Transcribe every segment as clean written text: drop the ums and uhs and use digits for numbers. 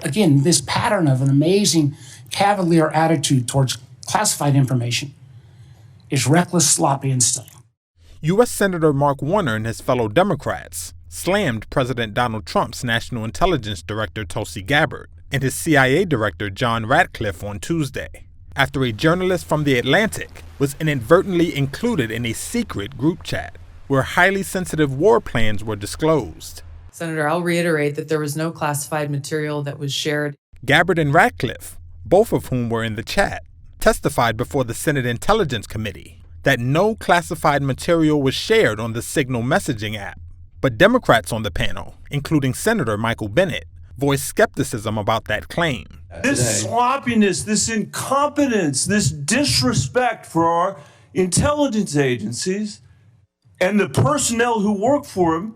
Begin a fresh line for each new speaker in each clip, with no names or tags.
Again, this pattern of an amazing cavalier attitude towards classified information is reckless, sloppy, and silly.
U.S. Senator Mark Warner and his fellow Democrats slammed President Donald Trump's National Intelligence Director Tulsi Gabbard and his CIA Director John Ratcliffe on Tuesday, after a journalist from The Atlantic was inadvertently included in a secret group chat where highly sensitive war plans were disclosed.
Senator, I'll reiterate that there was no classified material that was shared.
Gabbard and Ratcliffe, both of whom were in the chat, testified before the Senate Intelligence Committee that no classified material was shared on the Signal messaging app. But Democrats on the panel, including Senator Michael Bennet, voiced skepticism about that claim.
This sloppiness, this incompetence, this disrespect for our intelligence agencies and the personnel who work for them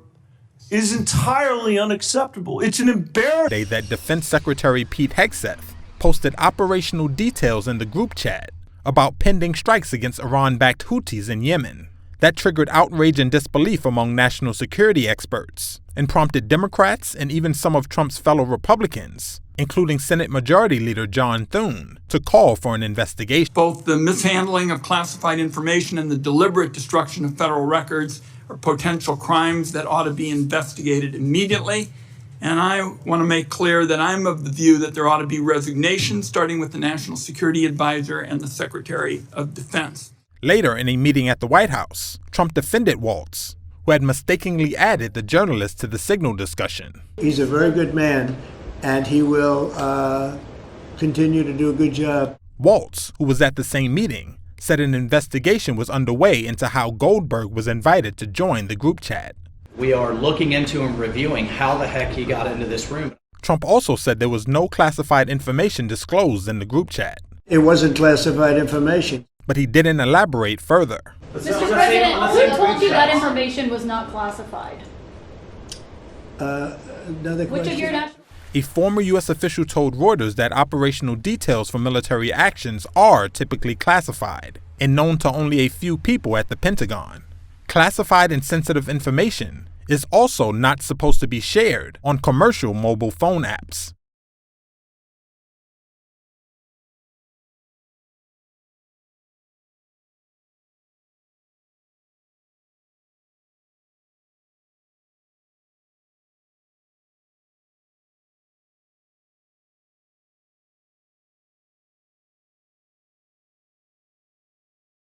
is entirely unacceptable. It's an embarrassment.
That Defense Secretary Pete Hegseth posted operational details in the group chat about pending strikes against Iran-backed Houthis in Yemen. That triggered outrage and disbelief among national security experts and prompted Democrats and even some of Trump's fellow Republicans, including Senate Majority Leader John Thune, to call for an investigation.
Both the mishandling of classified information and the deliberate destruction of federal records are potential crimes that ought to be investigated immediately. And I want to make clear that I'm of the view that there ought to be resignation, starting with the National Security Advisor and the Secretary of Defense.
Later, in a meeting at the White House, Trump defended Waltz, who had mistakenly added the journalist to the Signal discussion.
He's a very good man, and he will continue to do a good job.
Waltz, who was at the same meeting, said an investigation was underway into how Goldberg was invited to join the group chat.
We are looking into and reviewing how the heck he got into this room.
Trump also said there was no classified information disclosed in the group chat.
It wasn't classified information.
But he didn't elaborate further.
Mr. President, who told you that information was not classified?
Another question.
Which of your national...
A former U.S. official told Reuters that operational details for military actions are typically classified and known to only a few people at the Pentagon. Classified and sensitive information is also not supposed to be shared on commercial mobile phone apps.